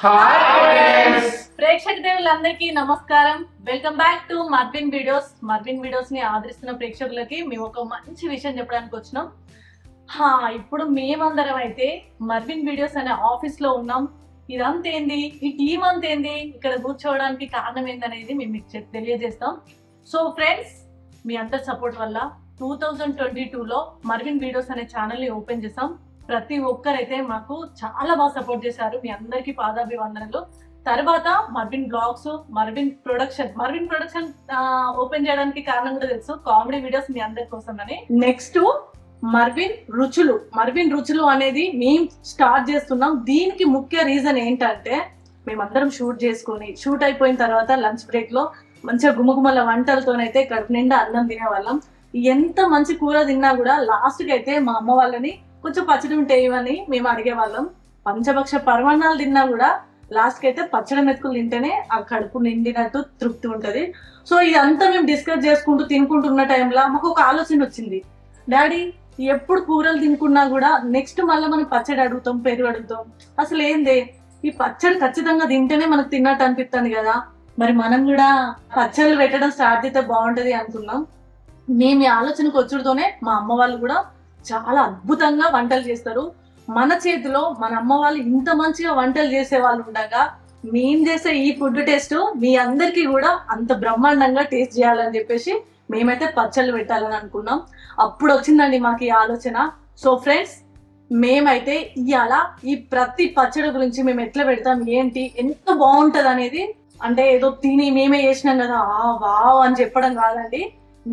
Hi friends, ప్రేక్షక దేవులందరికీ నమస్కారం. Welcome back to Marvin videos. Marvin videos ని ఆదరిస్తున్న ప్రేక్షకులకి మేము ఒక మంచి విషయం చెప్పడానికి వచ్చినాం. ఇప్పుడు మేమందరం అయితే మర్విన్ వీడియోస్ అనే ఆఫీస్ లో ఉన్నాం. ఇదంతేంది, ఈ టీం అంతేంది, ఇక్కడ కూర్చోవడానికి కారణం ఏందనేది మేము మీకు తెలియజేస్తాం. సో ఫ్రెండ్స్, మీ అందరి సపోర్ట్ వల్ల 2022లో మర్విన్ వీడియోస్ అనే ఛానల్ ని ఓపెన్ చేసాం. ప్రతి ఒక్కరైతే మాకు చాలా బాగా సపోర్ట్ చేశారు. మీ అందరికీ పాదాభివందనలు. తర్వాత Marvin blogs, Marvin production open చేయడానికి కారణం కూడా తెలుసు, కామెడీ వీడియోస్ మీ అందరి కోసం అని. నెక్స్ట్ మర్విన్ రుచులు అనేది మేము స్టార్ట్ చేస్తున్నాం. దీనికి ముఖ్య రీజన్ ఏంటంటే, మేమందరం షూట్ అయిపోయిన తర్వాత లంచ్ బ్రేక్ లో మంచిగా గుమగుమల వంటలతోనైతే కడుపు నిండా అన్నం తినేవాళ్ళం. ఎంత మంచి కూర తిన్నా కూడా లాస్ట్ కి అయితే మా అమ్మ వాళ్ళని కొంచెం పచ్చడి ఉంటే ఇవని మేము అడిగేవాళ్ళం. పంచభక్ష పరమాన్నాలు తిన్నా కూడా లాస్ట్ కి అయితే పచ్చడి మెతుకులు తింటేనే ఆ కడుపు నిండినట్టు తృప్తి ఉంటది. సో ఇదంతా మేము డిస్కస్ చేసుకుంటూ తినుకుంటున్న టైంలో మాకు ఒక ఆలోచన వచ్చింది. డాడీ, ఎప్పుడు కూరలు తినుకున్నా కూడా నెక్స్ట్ మళ్ళీ మనం పచ్చడి అడుగుతాం, పెరుగు అడుగుతాం. అసలు ఏందే, ఈ పచ్చడి ఖచ్చితంగా తింటేనే మనకు తిన్నట్టు అనిపిస్తుంది కదా, మరి మనం కూడా పచ్చళ్ళు పెట్టడం స్టార్ట్ చేస్తే బాగుంటది అనుకున్నాం. మేము ఈ ఆలోచనకు వచ్చుడుతోనే మా అమ్మ వాళ్ళు కూడా చాలా అద్భుతంగా వంటలు చేస్తారు. మన చేతిలో మన అమ్మ వాళ్ళు ఇంత మంచిగా వంటలు చేసే వాళ్ళు ఉండగా మేము చేసే ఈ ఫుడ్ టేస్ట్ మీ అందరికీ కూడా అంత బ్రహ్మాండంగా టేస్ట్ చేయాలని చెప్పేసి మేమైతే పచ్చళ్ళు పెట్టాలని అనుకున్నాం. అప్పుడు వచ్చిందండి మాకు ఈ ఆలోచన. సో ఫ్రెండ్స్, మేమైతే ఇవాళ ఈ ప్రతి పచ్చడి గురించి మేము ఎట్లా పెడతాం, ఏంటి, ఎంత బాగుంటది అనేది, అంటే ఏదో తిని మేమే చేసినాం కదా వావ్ అని చెప్పడం కాదండి.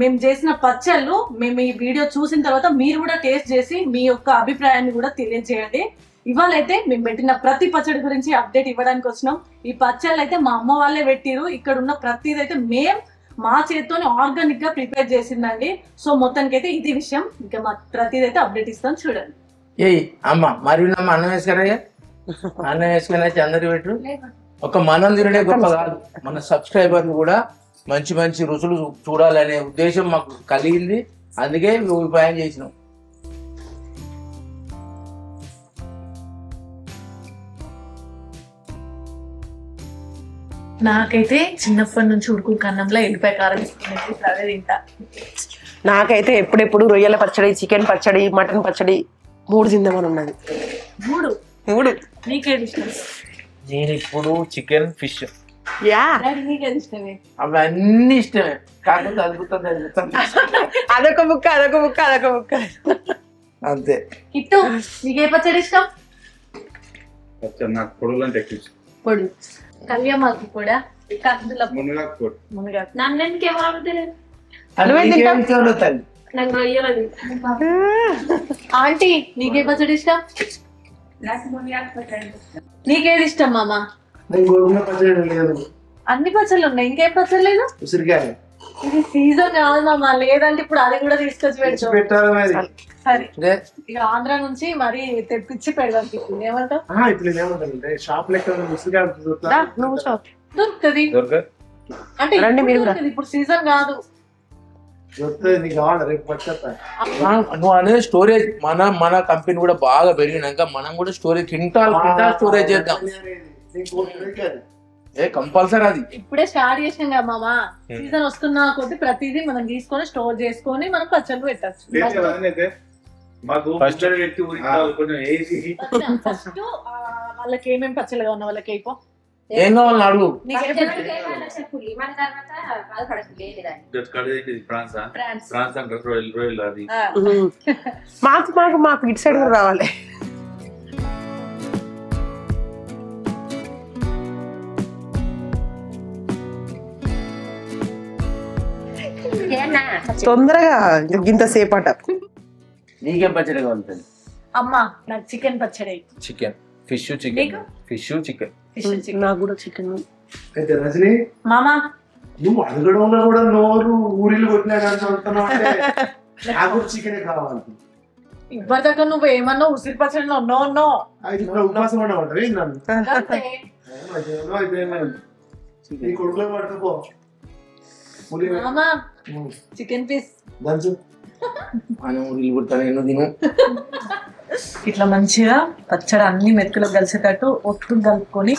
మేము చేసిన పచ్చళ్ళు మేము ఈ వీడియో చూసిన తర్వాత మీరు కూడా టేస్ట్ చేసి మీ యొక్క అభిప్రాయాన్ని కూడా తెలియజేయండి. ఇవాళ అయితే మేము పెట్టిన ప్రతి పచ్చడి గురించి అప్డేట్ ఇవ్వడానికి వచ్చినాం. ఈ పచ్చళ్ళు అయితే మా అమ్మ వాళ్ళే పెట్టిరు. ఇక్కడ ఉన్న ప్రతిదైతే మేము మా చేతితోనే ఆర్గానిక్ గా ప్రిపేర్ చేసిందండి. సో మొత్తానికి అయితే ఇది విషయం. ఇంకా మా ప్రతిదైతే అప్డేట్ ఇస్తాం, చూడండి. అమ్మ మరి అన్నం వేసుకురా, అన్నం వేసుకుని అందరికి పెట్టు. ఒక మనం తినడే గొప్ప కాదు, మన సబ్స్క్రైబర్లు కూడా మంచి మంచి రుచులు చూడాలనే ఉద్దేశం మాకు కలిగింది. అందుకే ఉపాయం చేసినాం. నాకైతే చిన్నప్పటి నుంచి ఉడుకు కన్నంలో ఎల్లిపాయ కారం ఇస్తుంది, అదే తింటా. నాకైతే ఎప్పుడెప్పుడు రొయ్యల పచ్చడి, చికెన్ పచ్చడి, మటన్ పచ్చడి 3 తిందామని ఉన్నది. మూడు నీకేది ఇష్టం? నేను ఇప్పుడు చికెన్, ఫిష్, నీకేది ఇష్టమే? అవి అన్ని ఇష్టమే, కాకపోతే అద్భుతం అదొక ముక్క అంతే. ఇట్టు నీకే పచ్చడి ఇష్టం? నాకు పొడుగులు అంటే ఎక్కువ ఇష్టం. పొడి కళ్యామాకు కూడా కందుల మునగాకు ఆంటీ, నీకే పచ్చడి ఇష్టం? నీకేది ఇష్టం మామ? అన్ని పచ్చళ్ళు ఉన్నాయి, ఇంకేం పచ్చడి లేదు? ఉసిరికాయ ఇది సీజన్ కాదు మామ, లేదంటే ఇప్పుడు అది కూడా తీసుకొచ్చి పెడతాం. సరే, ఇక ఆంధ్ర నుంచి మరి తెప్పించి పెడదాం. ఏమంటావు? దొరుకుతుంది అంటే ఇప్పుడు సీజన్ కాదు. నువ్వు అనేది స్టోరేజ్ మన కంపెనీ కూడా బాగా పెరిగినాక మనం కూడా స్టోరేజ్ క్వింటాల్ స్టోరేజ్ చేద్దాం. కంపల్సరీ అది ఇప్పుడే స్టార్ట్ చేసినాం కదా మామ. సీజన్ వస్తున్నా కొద్ది ప్రతిదీ మనం తీసుకొని స్టోర్ చేసుకొని మనం పచ్చళ్ళు పెట్టచ్చు. ఫస్ట్ వాళ్ళకి ఏమేమి పచ్చళ్ళగా ఉన్న వాళ్ళకి అయిపో ఏం కావాలని అడుగు. మాకు ఇటు సైడ్ కూడా రావాలి. తొందరగా ఇంత సేపట. నీకేం పచ్చడి కావాలి? అమ్మా, నాకు చికెన్ పచ్చడి. Chicken, fish, chicken, fish, chicken. నాకు కూడా చికెన్. అయితే రజని మామా, నువ్వు అడగడంలో కూడా నోరు ఊరిలు కొట్టినా నాకు చికెన్ కావాలి. ఇప్పటిదాకా నువ్వు ఏమన్నా ఉసిరి పచ్చడిలో నో ఉపాసం ఉండవు నీ కొడుకులో పట్టుకో. మామా, చికెన్ పీస్ ఊరిలు కుడతాను, ఎన్నో తిను. ఇట్లా మంచిగా పచ్చడి అన్ని మెతుకులు కలిసేటట్టు ఒట్టు కలుపుకొని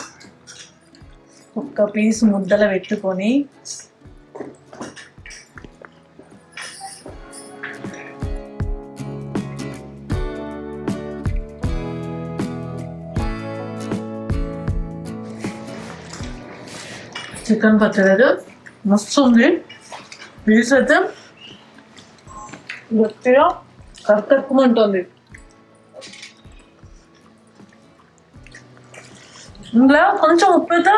ఒక్క పీస్ ముద్దలు పెట్టుకొని చికెన్ పచ్చడి మస్తు ఉంది. పీస్ అయితే గట్టిగా కరకక్కుమంటుంది. ఇందులో కొంచెం ఉప్పు అయితే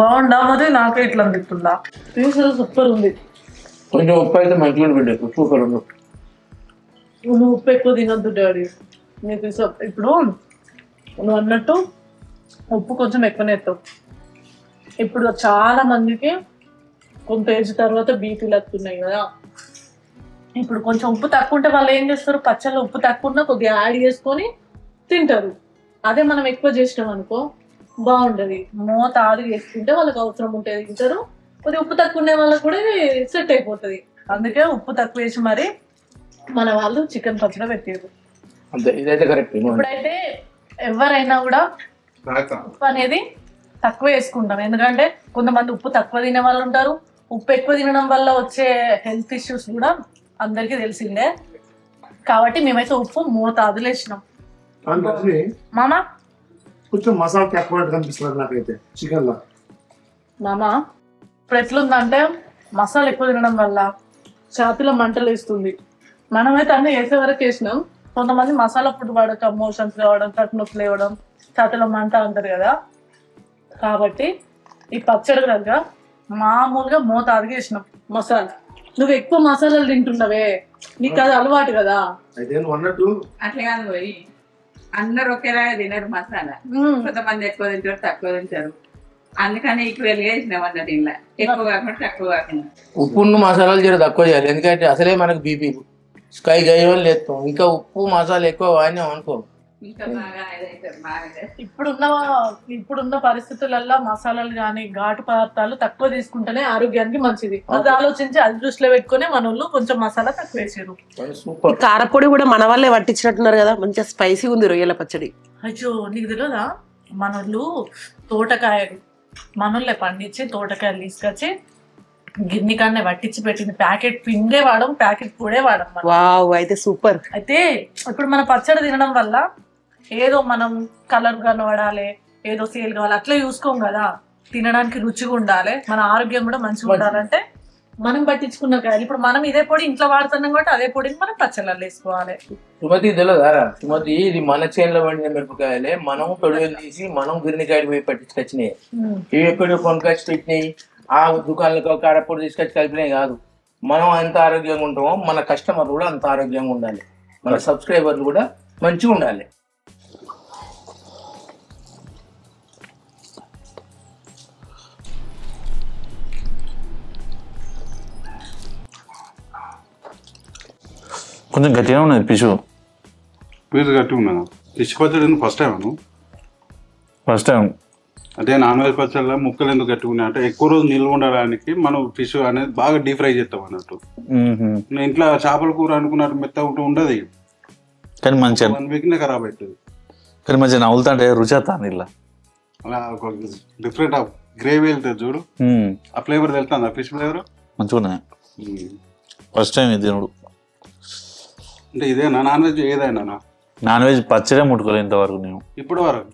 బాగుండా, మరి నాకే ఇట్లా అనిపిస్తుందా. పీస్ సూపర్ ఉంది. కొంచెం ఉప్పు అయితే మంచిగా పెట్టారు, సూపర్ ఉంది. నువ్వు ఉప్పు ఎక్కువ తినొద్దు డాడీ. నీకు ఇప్పుడు నువ్వు అన్నట్టు ఉప్పు కొంచెం ఎక్కువనే ఎత్తావు. ఇప్పుడు చాలా మందికి కొంత ఏజ్ తర్వాత బీపీలు వస్తున్నాయి కదా. ఇప్పుడు కొంచెం ఉప్పు తక్కువ ఉంటే వాళ్ళు ఏం చేస్తారు, పచ్చళ్ళు ఉప్పు తక్కువ ఉన్నా కొద్దిగా యాడ్ చేసుకొని తింటారు. అదే మనం ఎక్కువ చేసినాం అనుకో బాగుంటది. మోతాదు చేసుకుంటే వాళ్ళకి అవసరం ఉంటుంది తింటారు. కొద్దిగా ఉప్పు తక్కువ ఉండే వాళ్ళకి కూడా సెట్ అయిపోతుంది. అందుకే ఉప్పు తక్కువ వేసి మరి మన వాళ్ళు చికెన్ పచ్చడి పెట్టారు. అంతే, ఇదైతే కరెక్ట్. ఇప్పుడైతే ఎవరైనా కూడా ఉప్పు అనేది తక్కువ వేసుకుంటాం. ఎందుకంటే కొంతమంది ఉప్పు తక్కువ తినే వాళ్ళు ఉంటారు. ఉప్పు ఎక్కువ తినడం వల్ల వచ్చే హెల్త్ ఇష్యూస్ కూడా అందరికీ తెలిసిందే. కాబట్టి మేమైతే ఉప్పు మోతాదులు వేసినాం. మామ కొంచెం మసాలా తక్కువ కనిపిస్తుంది నాకైతే చికెన్ లో. మామ ఇప్పుడు ఎట్లుందంటే మసాలా ఎక్కువ తినడం వల్ల ఛాతీలో మంటలు వేస్తుంది. మనమైతే అన్ని వేసే వరకు వేసినాం. కొంతమంది మసాలా ఫుడ్ పడక మోషన్స్ కావడం, కట్ నొప్పులు లేవడం, ఛాతీలో మంట అంటారు కదా. కాబట్టి ఈ పచ్చడి దగ్గర మామూలుగా మోతాదుగా వేసినాం మసాలా. నువ్వు ఎక్కువ మసాలాలు తింటున్నావే, నీకు అది అలవాటు కదా. అయితే నువ్వు అన్నట్టు అట్లా కాదు పోయి అందరు ఒకేలాగా తినరు మసాలా. కొంతమంది ఎక్కువ తింటారు, తక్కువ తింటారు. అందుకని ఈక్వల్ గా వేసినాం అన్నట్టు. ఇలా ఎక్కువ కాకుండా తక్కువ కాకుండా ఉప్పును మసాలాలు జర తక్కువ చేయాలి. ఎందుకంటే అసలే మనకు బీపీ స్కై గయ్యలు లేస్తాం, ఇంకా ఉప్పు మసాలా ఎక్కువ వాడినాం అనుకో ఇంకా బాగా ఇదవుతారు. బాగా ఇప్పుడున్న పరిస్థితులలో మసాలాలు కానీ ఘాటు పదార్థాలు తక్కువ తీసుకుంటేనే ఆరోగ్యానికి మంచిది. అది ఆలోచించి అది దృష్టిలో పెట్టుకుని మన వాళ్ళు కొంచెం మసాలా తక్కువ వేసారు. సూపర్. కారపొడి కూడా మన వాళ్ళే పట్టించినట్టున్నారు కదా, మంచిగా స్పైసీ ఉంది రొయ్యల పచ్చడి. అయ్యో నీకు తెలియదా, మనోళ్ళు తోటకాయలు మనోళ్ళే పండించి తోటకాయలు తీసుకొచ్చి గిన్నె కన్నా పట్టించి పెట్టింది. ప్యాకెట్ పిండే వాడడం, ప్యాకెట్ పొడే వాడడం. వావ్, అయితే సూపర్. అయితే ఇప్పుడు మన పచ్చడి తినడం వల్ల ఏదో మనం కలర్ కనబడాలి, ఏదో సేల్ కావాలి అట్లా చూసుకోం కదా. తినడానికి రుచిగా ఉండాలి, మన ఆరోగ్యం కూడా మంచిగా ఉండాలంటే మనం పట్టించుకున్న కాయలు. ఇప్పుడు మనం ఇదే పొడి ఇంట్లో వాడుతున్నాం కాబట్టి అదే పొడిని మనం పచ్చళ్ళల్లో వేసుకోవాలి. సుమతి తెలియదారా? సుమతి, ఇది మన చేనులో పండిన మిరపకాయలే. మనం తొడిగలు తీసి మనం గిన్నెకాయలు పోయి పట్టించుకొచ్చినాయి. ఇవి ఎక్కడో కొనుకొచ్చి పెట్టినాయి, ఆ దుకాణాలకు కారపొడి తీసుకొచ్చి కలిపినాయి కాదు. మనం ఎంత ఆరోగ్యంగా ఉంటామో మన కస్టమర్ కూడా అంత ఆరోగ్యంగా ఉండాలి, మన సబ్స్క్రైబర్లు కూడా మంచిగా ఉండాలి. కొంచెం గట్టిగా ఉన్నది పిషు. పీస్ గట్టి ఉన్నదా? ఫిష్ పచ్చడి ఫస్ట్ టైం అను ఫస్ట్ టైం. అంటే నాన్ వెజ్ పచ్చడిలో ముక్కలు ఎందుకు గట్టిగా ఉన్నాయి అంటే ఎక్కువ రోజు నిల్వ ఉండడానికి మనం ఫిష్ అనేది బాగా డీప్ ఫ్రై చేస్తాం అన్నట్టు. నేను ఇంట్లో చేపల కూర అనుకున్నట్టు మెత్త ఉంటూ ఉండదు, కానీ మంచిగా 1 వీక్ నే ఖరాబ్ అవుతుంది. కానీ మంచిగా నవ్వులుతుంటే రుచి వస్తుంది. ఇలా అలా ఒక డిఫరెంట్ ఆఫ్ గ్రేవీ వెళ్తుంది చూడు, ఆ ఫ్లేవర్ తెలుస్తుంది, ఆ ఫిష్ ఫ్లేవర్ మంచిగా ఉన్నాయి. ఫస్ట్ టైం ఇది తినుడు. అంటే ఇదేనా నాన్ వెజ్? ఏదైనా నాన్ వెజ్ పచ్చడే ముట్టుకోలేదు ఇంతవరకు నేను. ఇప్పుడు వరకు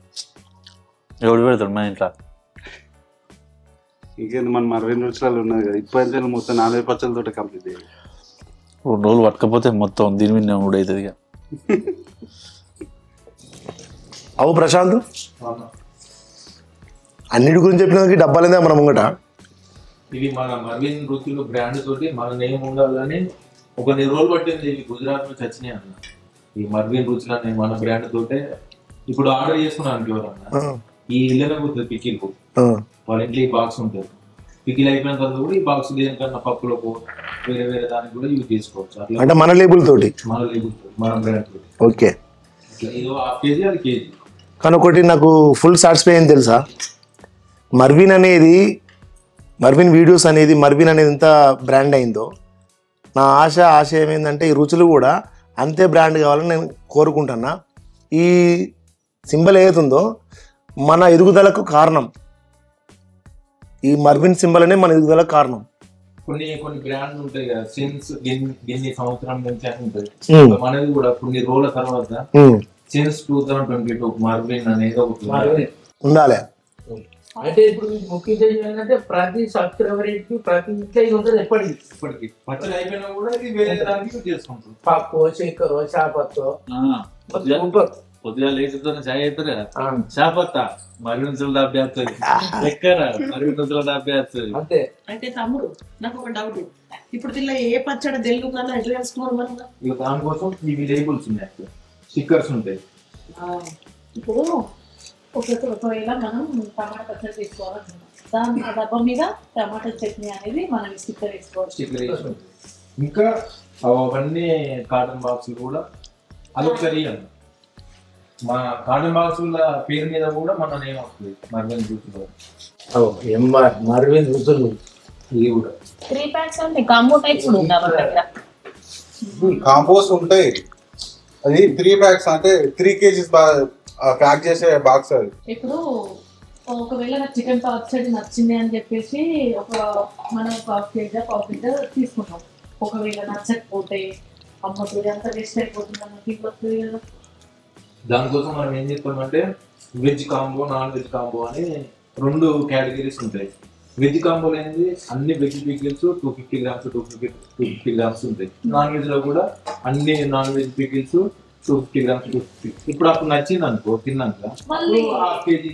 ఎవడు పెడతాడు మన ఇంట్లో? ఇంకేంది మన 20 రుచులలో ఉన్నది కదా. ఇప్పుడు మొత్తం నాన్ వెజ్ పచ్చళ్ళతో కంప్లీట్ చేయాలి. 2 రోజులు పట్టకపోతే మొత్తం దీని మీద మూడు అవుతుంది. ఇక అవు ప్రశాంత్, అన్నిటి గురించి చెప్పినందుకు డబ్బాలేదా మన ముంగట? ఇది మన మర్విన్ రుచులు బ్రాండ్ తోటి మన నేమ్ ఉండాలని ఒక 2 రోజులు పట్టింది. ఇవి గుజరాత్ నుంచి వచ్చినాయి అన్న. ఈ మర్విన్ రుచులు అనే మన బ్రాండ్ తోటే ఇప్పుడు ఆర్డర్ చేసుకున్నాను. ఎవరన్నా ఈ ఇళ్ళనే పోతుంది పికిల్ వాళ్ళ ఇంట్లో ఈ బాక్స్ ఉంటుంది. పికిల్ అయిపోయిన తర్వాత కూడా ఈ బాక్స్ దేనికన్నా పప్పులకు వేరే వేరే దానికి కూడా యూజ్ చేసుకోవచ్చు. అట్లా అంటే మన లేబుల్ తోటి, మన లేబుల్ తోటి, మన బ్రాండ్ తోటి. ఓకే. ఇది 1/2 కేజీ, అది కేజీ. కానీ ఒకటి నాకు ఫుల్ సాటిస్ఫై అయింది తెలుసా, మర్విన్ వీడియోస్ అనేది మర్విన్ అనేది ఎంత బ్రాండ్ అయిందో. నా ఆశయం ఏంటంటే ఈ రుచులు కూడా అంతే బ్రాండ్ కావాలని నేను కోరుకుంటున్నా. ఈ సింబల్ ఏదైతుందో మన ఎదుగుదలకు కారణం, ఈ మర్విన్ సింబల్ అనే మన ఎదుగుదలకు కారణం. కొన్ని బ్రాండ్లు ఉంటాయి కదా, సిన్స్ దీన్ని సంవత్సరం నుంచి అని ఉంటుంది. మనది కూడా కొన్ని రోజుల తర్వాత సిన్స్ 2022 మర్విన్ అనేది ఒకటి ఉండాలి. అంటే ఇప్పుడు ముఖ్యంగా ఏంటంటే ప్రతి సబ్స్క్రైబర్ కి ప్రతి ఇంట్లో ఇది ఉంటుంది ఎప్పటికి పచ్చడి అయిపోయినా కూడా ఇది వేరే దానికి యూజ్ చేసుకుంటారు. పప్పు చక్కెర చాపత్తో పొద్దుగా లేచుతో చాయ్ అవుతారు కదా, చాపత్త మరుగునుసులు దాపేస్తుంది, చక్కెర మరుగునుసులు దాపేస్తుంది. అంతే. అంటే తమ్ముడు నాకు ఒక డౌట్, ఇప్పుడు దీనిలో ఏ పచ్చడి తెలుగు కన్నా ఎట్లా వేసుకోవాలి మనం? ఇక దానికోసం ఇవి లేబుల్స్ ఉన్నాయి, స్టిక్కర్స్ ఉంటాయి. ఇప్పుడు ఒకవేళ మనం టమాటా పచ్చడి తీసుకోవాలనుకున్నాం, దాని డబ్బా మీద టమాటా చట్నీ అనేది మనం స్టిక్కర్ వేసుకోవాలి. స్టిక్కర్ వేసి ఇంకా అవన్నీ కాటన్ బాక్సులు కూడా అదొకసారి అన్న మా కాటన్ బాక్సుల పేరు మీద కూడా మన నేమ్ వస్తుంది మర్విన్ రుచులు. మర్విన్ రుచులు ఇది కూడా 3 packs అంటే కాంబో టైప్ కూడా ఉందా మన దగ్గర? కాంపోస్ ఉంటాయి. అది 3 packs అంటే 3 kgs ప్యాక్ చేసే బాక్స్. అది ఇప్పుడు ఒకవేళ నాకు చికెన్ పచ్చడి నచ్చింది అని చెప్పేసి మనం 1/2 kg తీసుకుంటాం. ఒకవేళ నచ్చకపోతే అమ్మతుంది అంత వేస్ట్ అయిపోతుంది అన్నది వస్తుంది కదా. దానికోసం మనం ఏం చెప్తామంటే veg combo, non veg combo అని 2 కేటగిరీస్ ఉంటాయి. వెజ్ కాంబోలో అనేది అన్ని వెజ్ పికిల్స్ 250 grams 250 grams ఉంటాయి. నాన్ వెజ్ లో కూడా అన్ని నాన్ వెజ్ పికిల్స్ 250 grams 250. ఇప్పుడు అప్పుడు నచ్చింది అనుకో తిన్నాక కేజీ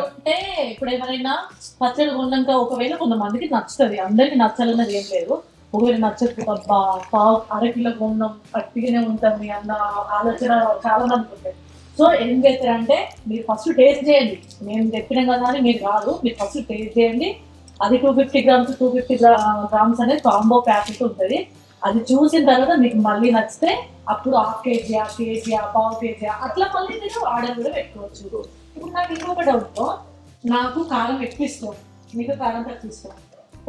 అంటే ఇప్పుడు ఎవరైనా పచ్చడి కొన్నాక ఒకవేళ కొంతమందికి నచ్చుతుంది, అందరికి నచ్చాలన్నది ఏం లేదు. ఒకవేళ నచ్చకపోతే పావు 1/2 కిలో కొన్నాం పట్టిగానే ఉంటుంది అన్న ఆలోచన చాలా మంది ఉంటుంది. సో ఏం చేస్తారంటే మీరు ఫస్ట్ టేస్ట్ చేయండి. మేము చెప్పినాం కదా అని మీరు కాదు, మీరు ఫస్ట్ టేస్ట్ చేయండి. అది 250 grams అనేది కాంబో ప్యాకెట్ ఉంటుంది. అది చూసిన తర్వాత మీకు మళ్ళీ నచ్చితే అప్పుడు 1/2 kg, కేజీ, 1/4 kg అట్లా మళ్ళీ మీరు ఆర్డర్ కూడా పెట్టుకోవచ్చు. ఇప్పుడు నాకు ఇంకొక డౌట్, నాకు కారం ఎక్కువ ఇష్టం, మీకు కారం తక్కువ ఇష్టం.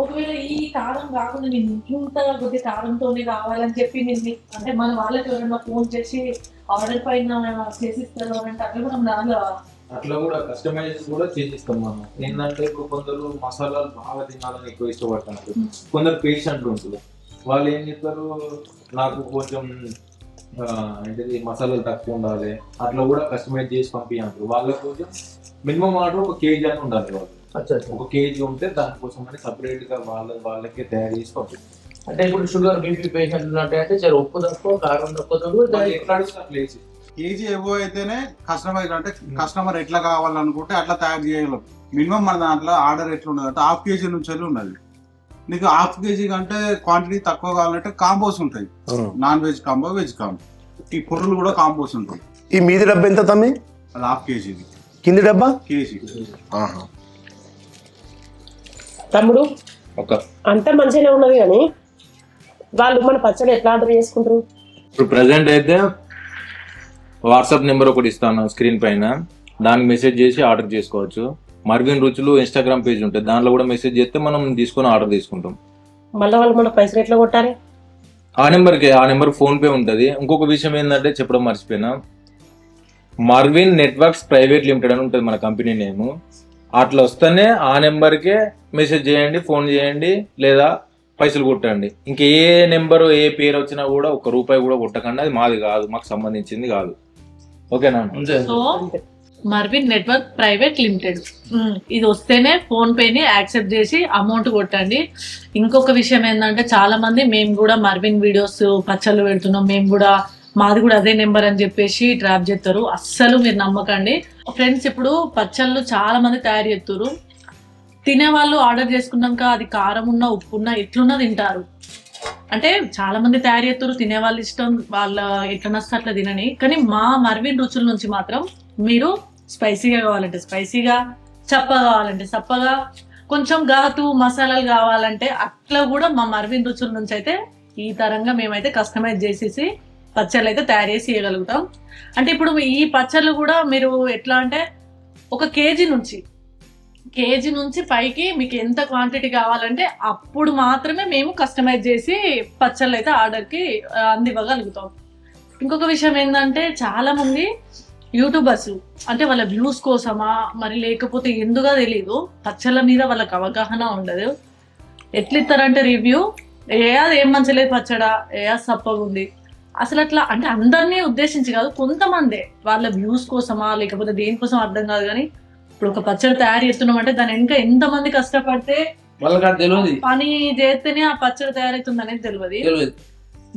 ఒకవేళ ఈ కారం కాకుండా నేను ఇంత కొద్ది కారంతోనే కావాలని చెప్పి నేను అంటే మన వాళ్ళకి ఎవరైనా ఫోన్ చేసి ఆర్డర్ పైన చేసిస్తారు అంటే అట్లా కూడా దానిలో అట్లా కూడా కస్టమైజ్ కూడా చేసిస్తాం మనం. ఏంటంటే ఇప్పుడు కొందరు మసాలాలు బాగా తినాలని ఎక్కువ ఇష్టపడతారు, కొందరు పేషెంట్లు ఉంటారు. వాళ్ళు ఏం చెప్తారు, నాకు కొంచెం అంటే మసాలాలు తక్కువ ఉండాలి, అట్లా కూడా కస్టమైజ్ చేసి పంపించారు. వాళ్ళకి కొంచెం మినిమం ఆర్డర్ 1 kg అని ఉండాలి. వాళ్ళు 1 kg ఉంటే దానికోసం అని సపరేట్ గా వాళ్ళకే తయారు చేసి పంపిస్తారు. అంటే ఇప్పుడు షుగర్ బీపీ పేషెంట్ ఉన్నట్టయితే చాలా ఉప్పు తక్కువ కారం తక్కువ కేజీ ఎవో అయితేనే కస్టమర్ అంటే కస్టమర్ ఎట్లా కావాలనుకుంటే అట్లా తయారు చేయగలం. మినిమం మన దాంట్లో ఆర్డర్ ఎట్లా ఉన్నది అంటే 1/2 kg నుంచి ఉన్నది. నీకు 1/2 kg కంటే క్వాంటిటీ తక్కువ కావాలంటే కాంబోస్ ఉంటాయి, non veg combo, veg combo. ఈ పొరులు కూడా కాంబోస్ ఉంటాయి. ఈ మీది డబ్బా ఎంత తమ్మి? అది 1/2 kg, కింది డబ్బా కేజీ. తమ్ముడు అంత మంచిగానే ఉన్నది కానీ వాళ్ళు మన పచ్చడి ఎట్లా ఆర్డర్ చేసుకుంటారు? ఇప్పుడు ప్రజెంట్ అయితే వాట్సాప్ నెంబర్ ఒకటి ఇస్తాను స్క్రీన్ పైన, దానికి మెసేజ్ చేసి ఆర్డర్ చేసుకోవచ్చు. మర్విన్ రుచులు ఇన్స్టాగ్రామ్ పేజ్ ఉంటుంది, దాంట్లో కూడా మెసేజ్ చేస్తే మనం తీసుకొని ఆర్డర్ తీసుకుంటాం. మళ్ళీ వాళ్ళు మన పైసలు ఎట్లా కొట్టాలి? ఆ నెంబర్ ఫోన్ పే ఉంటుంది. ఇంకొక విషయం ఏంటంటే చెప్పడం మర్చిపోయినా, మర్విన్ నెట్వర్క్స్ ప్రైవేట్ లిమిటెడ్ అని ఉంటుంది మన కంపెనీ నేమ్. అట్లా వస్తేనే ఆ నెంబర్కే మెసేజ్ చేయండి, ఫోన్ చేయండి, లేదా పైసలు కొట్టండి. ఇంకే నెంబరు ఏ పేరు వచ్చినా కూడా 1 రూపాయి కూడా కొట్టకండి, అది మాది కాదు, మాకు సంబంధించింది కాదు. ఓకేనా? So Marvin network private limited ఇది వస్తేనే ఫోన్ పేని యాక్సెప్ట్ చేసి అమౌంట్ కొట్టండి. ఇంకొక విషయం ఏంటంటే చాలా మంది మేము కూడా మర్విన్ వీడియోస్ పచ్చళ్ళు పెడుతున్నాం, మేము కూడా మాది కూడా అదే నెంబర్ అని చెప్పేసి ట్రాప్ చేస్తారు. అస్సలు మీరు నమ్మకండి ఫ్రెండ్స్. ఇప్పుడు పచ్చళ్ళు చాలా మంది తయారు చేస్తారు, తినేవాళ్ళు ఆర్డర్ చేసుకున్నాక అది కారం ఉన్నా ఉప్పు ఉన్నా ఎట్లున్నా తింటారు. అంటే చాలా మంది తయారు చేస్తారు, తినేవాళ్ళు ఇష్టం, వాళ్ళ ఎట్లా నస్తే అట్లా తినని. కానీ మా మర్విన్ రుచుల నుంచి మాత్రం మీరు స్పైసీగా కావాలంటే స్పైసీగా, చప్పగా కావాలంటే చప్పగా, కొంచెం ఘాటు మసాలాలు కావాలంటే అట్లా కూడా మా మర్విన్ రుచుల నుంచి అయితే ఈ తరంగా మేమైతే కస్టమైజ్ చేసేసి పచ్చళ్ళు అయితే తయారు చేసి ఇవ్వగలుగుతాం. అంటే ఇప్పుడు ఈ పచ్చళ్ళు కూడా మీరు ఎట్లా అంటే 1 kg నుంచి కేజీ నుంచి పైకి మీకు ఎంత క్వాంటిటీ కావాలంటే అప్పుడు మాత్రమే మేము కస్టమైజ్ చేసి పచ్చళ్ళు అయితే ఆర్డర్కి అందివ్వగలుగుతాం. ఇంకొక విషయం ఏంటంటే చాలా మంది యూట్యూబర్స్ అంటే వాళ్ళ వ్యూస్ కోసమా మరి లేకపోతే ఎందుగా తెలీదు, పచ్చళ్ళ మీద వాళ్ళకి అవగాహన ఉండదు. ఎట్లిస్తారంటే రివ్యూ అది ఏం మంచి లేదు పచ్చడా సప్పగా ఉంది అసలు అట్లా అంటే అందరినీ ఉద్దేశించి కాదు, కొంతమందే వాళ్ళ వ్యూస్ కోసమా లేకపోతే దేనికోసం అర్థం కాదు. కానీ ఇప్పుడు ఒక పచ్చడి తయారు చేస్తున్నామంటే దాని వెనుక ఎంతమంది కష్టపడితే వాళ్ళకి తెలియదు, పని చేస్తేనే ఆ పచ్చడి తయారవుతుంది అనేది తెలియదు.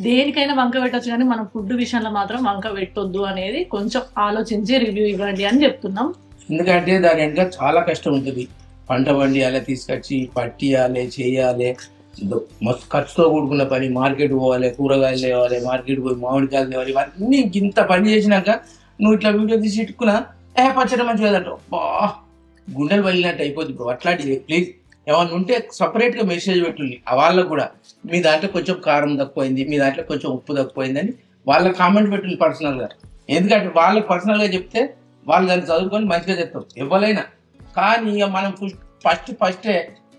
దేనికైనా వంక పెట్టచ్చు కానీ మనం ఫుడ్ విషయంలో మాత్రం వంక పెట్టొద్దు అనేది కొంచెం ఆలోచించి రివ్యూ ఇవ్వండి అని చెప్తున్నాం. ఎందుకంటే దాని వెనుక చాలా కష్టం ఉంటుంది. పంట పండియాలి, తీసుకొచ్చి పట్టియాలి, చేయాలి, మస్తు ఖర్చుతో కూడుకున్న పని. మార్కెట్ పోవాలి, కూరగాయలు తేవాలి, మార్కెట్ పోయి మామిడికాయలు తేవాలి, ఇవన్నీ ఇంత పని చేసినాక నువ్వు ఇట్లా వీడియో తీసి ఇట్టుకున్నా పచ్చడి మంచిగా అంటావు, బా గుండెలు పగిలినట్టు అయిపోద్ది. ఇప్పుడు అట్లాంటిది ప్లీజ్ ఏమన్నా ఉంటే సపరేట్గా మెసేజ్ పెట్టుంది వాళ్ళకు కూడా, మీ దాంట్లో కొంచెం కారం తక్కువైంది, మీ దాంట్లో కొంచెం ఉప్పు తక్కువైంది అని వాళ్ళ కామెంట్ పెట్టుంది పర్సనల్గా. ఎందుకంటే వాళ్ళకి పర్సనల్గా చెప్తే వాళ్ళు దాన్ని చదువుకొని మంచిగా చెప్తారు ఎవరైనా. కానీ ఇక మనం ఫస్టే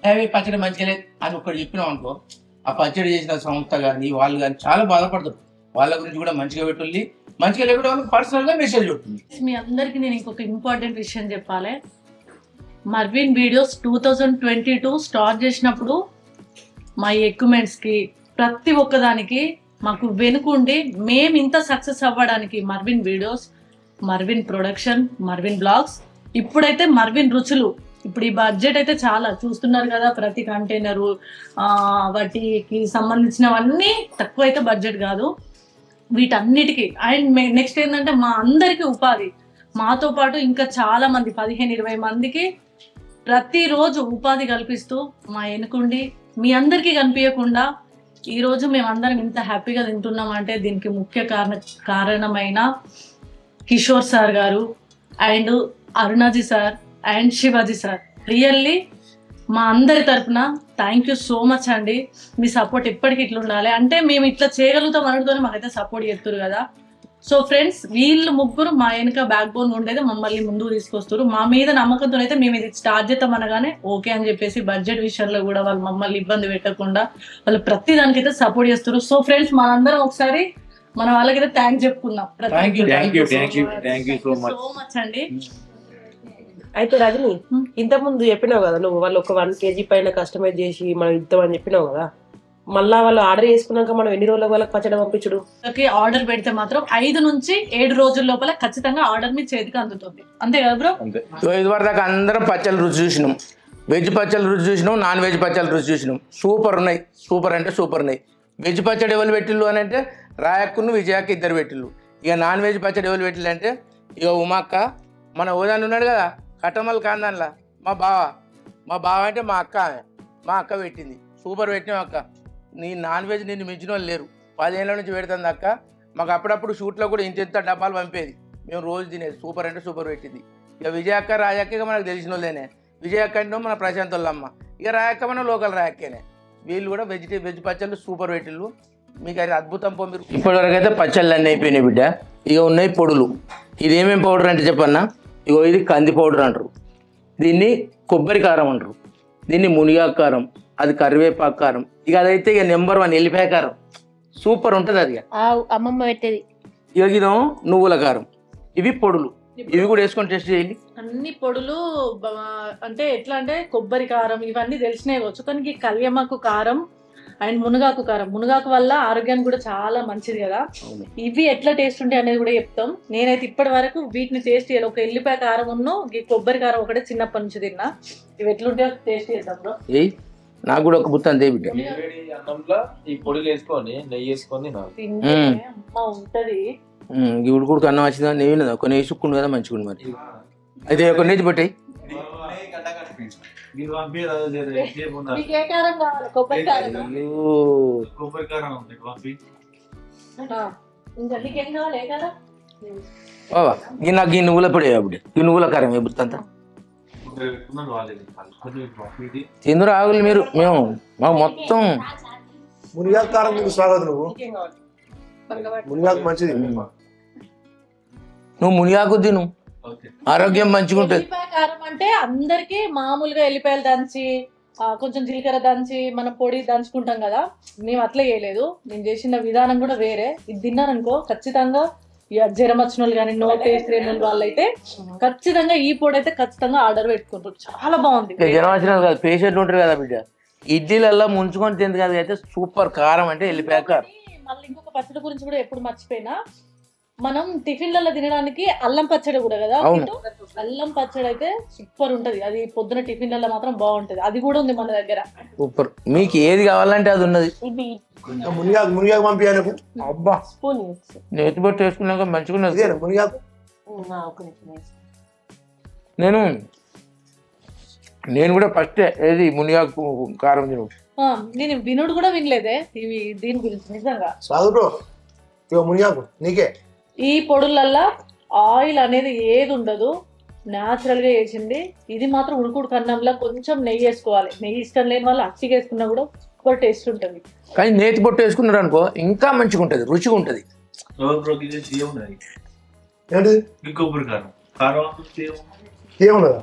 అవి పచ్చడి మంచిగా లేదు అని ఒకటి చెప్పినాం అనుకో, ఆ పచ్చడి చేసిన సంస్థ కానీ వాళ్ళు కానీ చాలా బాధపడతారు. వాళ్ళ గురించి కూడా మంచిగా పెట్టుంది, మంచిగా లేకపోతే వాళ్ళకి పర్సనల్గా మెసేజ్ పెడుతుంది. మీ అందరికీ నేను ఇంకొక ఇంపార్టెంట్ విషయం చెప్పాలి. మర్విన్ వీడియోస్ 2022 స్టార్ట్ చేసినప్పుడు మా ఎక్విప్మెంట్స్కి ప్రతి ఒక్కదానికి మాకు వెనుకుండి మేము ఇంత సక్సెస్ అవ్వడానికి Marvin videos, Marvin production, Marvin blogs, ఇప్పుడైతే మర్విన్ రుచులు. ఇప్పుడు ఈ బడ్జెట్ అయితే చాలా చూస్తున్నారు కదా, ప్రతి కంటైనరు వాటికి సంబంధించినవన్నీ తక్కువ అయితే బడ్జెట్ కాదు వీటన్నిటికీ. అండ్ నెక్స్ట్ ఏంటంటే మా అందరికీ ఉపాధి, మాతో పాటు ఇంకా చాలా మంది 15-20 మందికి ప్రతిరోజు ఉపాధి కల్పిస్తూ మా ఎనుకుండి మీ అందరికీ కనిపించకుండా ఈరోజు మేమందరం ఇంత హ్యాపీగా తింటున్నామంటే దీనికి ముఖ్య కారణమైన కిషోర్ సార్ గారు and Arunaji sir and Shivaji sir. Really మా అందరి తరఫున థ్యాంక్ యూ సో మచ్ అండి. మీ సపోర్ట్ ఎప్పటికీ ఇట్లా ఉండాలి. అంటే మేము ఇట్లా చేయగలుగుతాం అనడంతోనే మాకైతే సపోర్ట్ చేస్తారు కదా. సో ఫ్రెండ్స్, వీళ్ళు ముగ్గురు మా వెనుక బ్యాక్ బోన్ ఉండేది, మమ్మల్ని ముందుకు తీసుకొస్తారు. మా మీద నమ్మకంతో అయితే మేము ఇది స్టార్ట్ చేద్దాం అనగానే ఓకే అని చెప్పేసి బడ్జెట్ విషయంలో కూడా వాళ్ళు మమ్మల్ని ఇబ్బంది పెట్టకుండా వాళ్ళు ప్రతి దానికైతే సపోర్ట్ చేస్తారు. సో ఫ్రెండ్స్, మనందరం ఒకసారి మన వాళ్ళకైతే థ్యాంక్స్ చెప్పుకుందాం. సో మచ్ అండి. అయితే రజని, ఇంతకుముందు చెప్పినావు కదా నువ్వు, వాళ్ళు ఒక 1 kg పైన కస్టమైజ్ చేసి మనం ఇద్దామని చెప్పినావు కదా, మళ్ళా వాళ్ళు ఆర్డర్ చేసుకున్నాక మనం ఎన్ని రోజుల వాళ్ళకి పచ్చడి పంపించడు? ఆర్డర్ పెడితే మాత్రం 5 నుంచి 7 రోజుల లోపల ఖచ్చితంగా ఆర్డర్ మీ చేతికి అందుతుంది. అంతే కదా బ్రో? ఇదివరకు దాకా అందరం పచ్చళ్ళు రుచి చూసినాం, వెజ్ పచ్చళ్ళు రుచి చూసినాం, నాన్ వెజ్ పచ్చళ్ళు రుచి చూసినాం. సూపర్ ఉన్నాయి, సూపర్ అంటే సూపర్ ఉన్నాయి. వెజ్ పచ్చడి ఎవరు పెట్టిళ్ళు అని అంటే రాయక్కును విజయక్క ఇద్దరు పెట్టిళ్ళు. ఇక నాన్ వెజ్ పచ్చడి ఎవరు పెట్టిళ్ళు అంటే ఇక ఉమాక్క, మన ఓదాన్ని ఉన్నాడు కదా కట్టమల్ కాందాన్లా, మా బావ అంటే మా అక్క పెట్టింది. సూపర్ పెట్టినాం అక్క, నీ నాన్ వెజ్ నిన్ను మించిన వాళ్ళు లేరు. 10 ఏళ్ళ నుంచి పెడుతుంది అక్క. మాకు అప్పుడప్పుడు షూట్లో కూడా ఇంత డబ్బాలు పంపేది, మేము రోజు తినేది. సూపర్ అంటే సూపర్ పెట్టింది. ఇక విజయక్క రాజక్క మనకు తెలిసిన వాళ్ళేనే. విజయక్క అంటే మన ప్రశాంత్ వాళ్ళమ్మ, ఇక రాయక్క మన లోకల్ రాయక్కనే. వీళ్ళు కూడా వెజ్ పచ్చళ్ళు సూపర్ పెట్టిళ్ళు. మీకు అది అద్భుతం పో. మీరు ఇప్పటివరకు అయితే పచ్చళ్ళు అన్నీ అయిపోయినాయి బిడ్డ. ఇక ఉన్నాయి పొడులు. ఇది ఏమేమి పౌడర్ అంటే చెప్పన్నా, ఇగో ఇది కంది పౌడర్ అంటారు, దీన్ని కొబ్బరి కారం అంటారు, దీన్ని మునిగాకు కారం, అది కరివేపాకు కారం, ఇక అదైతే ఇక నెంబర్ 1 ఎల్లిపాయ కారం. సూపర్ ఉంటుంది అది. అమ్మమ్మ పెట్టేది. ఇక ఇదో నువ్వుల కారం. ఇవి పొడులు, ఇవి కూడా వేసుకొని టెస్ట్ చేయండి. అన్ని పొడులు అంటే ఎట్లా అంటే కొబ్బరి కారం ఇవన్నీ తెలిసినవి వచ్చు, కానీ కళ్యమాకు కారం అండ్ మునగాకు కారం, మునగాకు వల్ల ఆరోగ్యానికి కూడా చాలా మంచిది కదా. ఇవి ఎట్లా టేస్ట్ ఉంటాయి అనేది కూడా చెప్తాం. నేనైతే ఇప్పటి వరకు వీటిని టేస్ట్ చేయాలి. ఒక ఎల్లిపాయ కారం ఉన్ను ఈ కొబ్బరి కారం ఒకటే చిన్నప్పటి నుంచి తిన్నా. ఇవి ఎట్లుంటాయో టేస్ట్ చేద్దాం బ్రో. నాకు కూడా ఒక బుత్త అంతే బిడ్డ. అన్నంలో ఈ పొడులు వేసుకొని నెయ్యి వేసుకొని అమ్మ ఉంటది. ఇప్పుడు కూడా అన్నం వచ్చిందా, నెయ్యి కొన్ని వేసుకుండు కదా మంచిగా. మరి అయితే ఒక నెయ్యి పెట్టాయి. కొబ్బరి కారం నాకు ఈ నువ్వుల పొడి అప్పుడు, ఈ నువ్వుల కారం ఏ బుత్త అంతా తిందురు ఆగులు మీరు. మేము మాకు మొత్తం మునిగాకు కారం మీకు స్వాగతం. నువ్వు మునిగాకు మంచిది. నువ్వు మునిగాకు తిను. ఆరోగ్యం మంచిగా ఉంటుంది. ఎల్లిపాయ కారం అంటే అందరికి మామూలుగా ఎల్లిపాయలు దంచి కొంచెం జీలకర్ర దంచి మనం పొడి దంచుకుంటాం కదా, మేము అట్లా చేయలేదు. నేను చేసిన విధానం కూడా వేరే. ఇది తిన్నారనుకో ఖచ్చితంగా జ్వరం వచ్చిన వాళ్ళు కానీ నో టేస్ట్ లేని వాళ్ళు అయితే ఖచ్చితంగా ఈ పొడి అయితే ఖచ్చితంగా ఆర్డర్ పెట్టుకుంటారు. చాలా బాగుంది. జ్వరం వచ్చిన వాళ్ళు కాదు, పేషెంట్లు ఉంటారు కదా బిడ్డ, ఇడ్లీలలో ముంచుకొని తింది కదా అయితే సూపర్ కారం అంటే ఎల్లిపాయ కారం. మళ్ళీ ఇంకొక పచ్చడి గురించి కూడా ఎప్పుడు మర్చిపోయినా, మనం టిఫిన్లలో తినడానికి అల్లం పచ్చడి కూడా కదా, అల్లం పచ్చడి అయితే సూపర్ ఉంటది. అది పొద్దున టిఫిన్లలో మాత్రం బాగుంటది. అది కూడా ఉంది మన దగ్గర. సూపర్. మీకు ఏది కావాలంటే అది ఉన్నది. మునిగాకు పంపించాను. అబ్బా నేతి బొట్టు వేసుకున్నాక మంచిగా మునిగాకు. నేను కూడా ఫస్ట్ ఏది మునిగాకు కారం తిను. నేను వినుడు కూడా వినలేదే ఇవి దీని గురించి నిజంగా. మునిగాకు నీకే. ఈ పొడులల్లా ఆయిల్ అనేది ఏది ఉండదు, న్యాచురల్ గా వేసింది. ఇది మాత్రం ఉడుకుడు కన్నంలో కొంచెం నెయ్యి వేసుకోవాలి. నెయ్యి ఇష్టం లేని వాళ్ళు అట్టిగా వేసుకున్నా కూడా సూపర్ టేస్ట్ ఉంటుంది. కానీ నేతి బొట్టు వేసుకున్నారు అనుకో ఇంకా మంచిగా ఉంటుంది, రుచిగా ఉంటుంది. ఏమున్నదా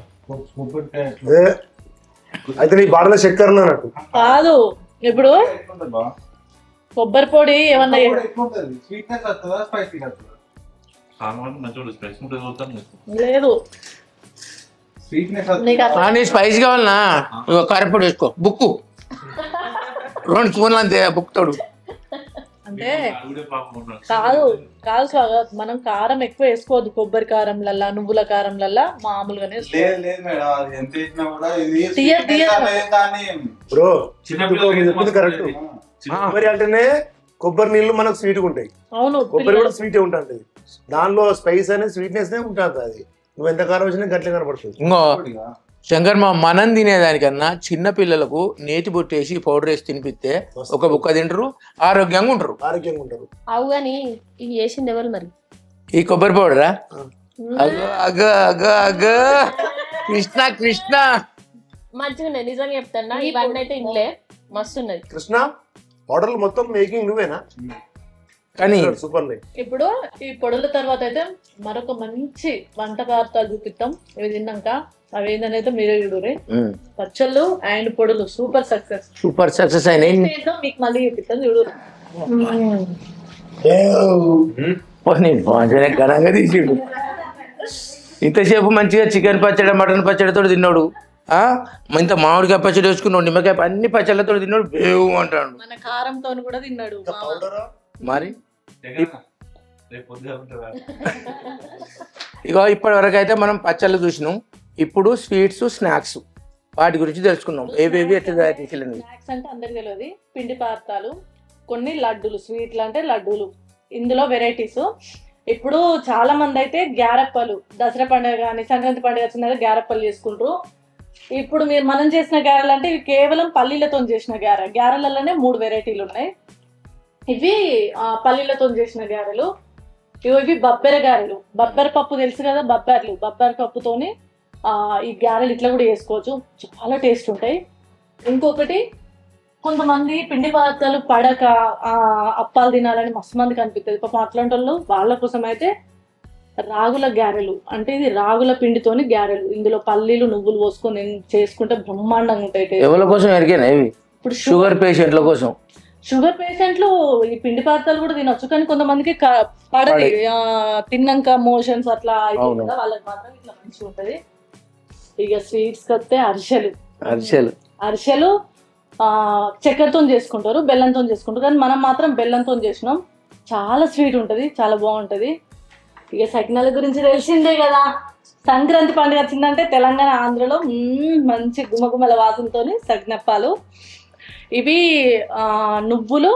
అయితే నీ బాడలో చక్కెర నాకు కాదు. ఇప్పుడు కొబ్బరి పొడి ఏమన్నా లేదు, స్పైస్ కావాలనా కారపొడి వేసుకో, బుక్కు 2 స్పూన్లు అంతే బుక్తాడు. అంటే కాదు స్వాగత్, మనం కారం ఎక్కువ వేసుకోవద్దు. కొబ్బరి కారంలల్లా నువ్వుల కారంలల్లా మామూలుగానే కరెక్ట్. కొబ్బరి అంటేనే కొబ్బరి నీళ్లు మనకు స్వీట్ గా ఉంటాయి. అవును, కొబ్బరి కూడా స్వీట్ ఉంటుంది. దానిలో స్పైస్ అనేది స్వీట్నెస్ ఉంటుంది. అది నువ్వు ఎంత కారం వచ్చినా గట్ల కనపడుతుంది. ఇంకో శంకర్ మనం తినేదానికన్నా చిన్న పిల్లలకు నేతి బొట్టేసి పౌడర్ వేసి తినిపిస్తే ఒక బుక్క తింటారు, ఆరోగ్యంగా ఉంటారు. అవు గాని ఇది చేసింది ఎవరు మరి? ఈ కొబ్బరి పౌడరా? అగ అగ అగ కృష్ణ కృష్ణ మంచిగా ఉన్నాయి. నిజంగా చెప్తాను, ఇవన్నీ అయితే ఇంట్లో మస్తు ఉన్నది. కృష్ణ పౌడర్లు మొత్తం మేకింగ్ నువ్వేనా? కానీ సూపర్. ఇప్పుడు ఈ పొడుల తర్వాత అయితే మరొక మంచి వంట పదార్థాలు చూపిస్తాం. ఇవి తిన్నాక అవి ఏంటనేది మీరే చూడరు. పచ్చళ్ళు అండ్ పొడులు సూపర్ సక్సెస్ అయినాయి. మీకు మళ్ళీ చూపిస్తాం చూడరు. ఘనంగా తీసిండు. ఇంతసేపు మంచిగా చికెన్ పచ్చడి మటన్ పచ్చడితో తిన్నాడు. ఇంత మామిడికాయ పచ్చడి వేసుకున్నాడు, నిమ్మకాయ అన్ని పచ్చళ్ళతో తిన్నాడు. బేవు అంటాడు. మన కారంతో కూడా తిన్నాడు మరి. ఇగో ఇప్పటి వరకు అయితే మనం పచ్చళ్ళు చూసినాం. ఇప్పుడు స్వీట్స్ స్నాక్స్ వాటి గురించి తెలుసుకున్నాం. ఏవేవి ఎట్లా తయారు చేసేది. స్నాక్స్ అంటే అందరికి తెలియదు. పిండి పదార్థాలు, కొన్ని లడ్డూలు, స్వీట్లు అంటే లడ్డూలు. ఇందులో వెరైటీస్. ఇప్పుడు చాలా మంది అయితే గ్యారప్పలు, దసరా పండుగ కానీ సంక్రాంతి పండుగ వచ్చిందంటే గ్యారప్పలు చేసుకుంటారు. ఇప్పుడు మనం చేసిన గారెలు అంటే ఇవి కేవలం పల్లీలతో చేసిన గ్యారెలలోనే 3 వెరైటీలు ఉన్నాయి. ఇవి పల్లీలతో చేసిన గారెలు. ఇవి బొబ్బెర గారెలు. బొబ్బెర పప్పు తెలుసు కదా, బొబ్బెర పప్పుతోని ఈ గారెలు ఇట్లా కూడా చేసుకోవచ్చు. చాలా టేస్ట్ ఉంటాయి. ఇంకొకటి, కొంతమంది పిండి పదార్థాలు పడక అప్పాలు తినాలని మస్తు మందికి అనిపిస్తుంది. పాపం అట్లాంటి వాళ్ళు వాళ్ళ కోసం అయితే రాగుల గారెలు. అంటే ఇది రాగుల పిండితోని గారెలు. ఇందులో పల్లీలు నువ్వులు పోసుకొని చేసుకుంటే బ్రహ్మాండంగా ఉంటాయి. ఎవరి కోసం ఎరికేనా ఇవి? ఇప్పుడు షుగర్ పేషెంట్ల కోసం. షుగర్ పేషెంట్లు ఈ పిండి పదార్థాలు కూడా తినొచ్చు, కానీ కొంతమందికి పడది. తిన్నాక మోషన్స్ అట్లా అవుతుంది కదా, వాళ్ళకి మాత్రం ఇట్లా మంచిగా ఉంటది. ఇక స్వీట్స్ వస్తే అరిసెలు చక్కెరతో చేసుకుంటారు, బెల్లంతో చేసుకుంటారు. కానీ మనం మాత్రం బెల్లంతో చేసినాం. చాలా స్వీట్ ఉంటది, చాలా బాగుంటది. ఇక సకినాల గురించి తెలిసిందే కదా. సంక్రాంతి పండుగ వచ్చిందంటే తెలంగాణ ఆంధ్రలో మంచి గుమగుమల వాసనతో సకినప్పాలు. ఇవి నువ్వులు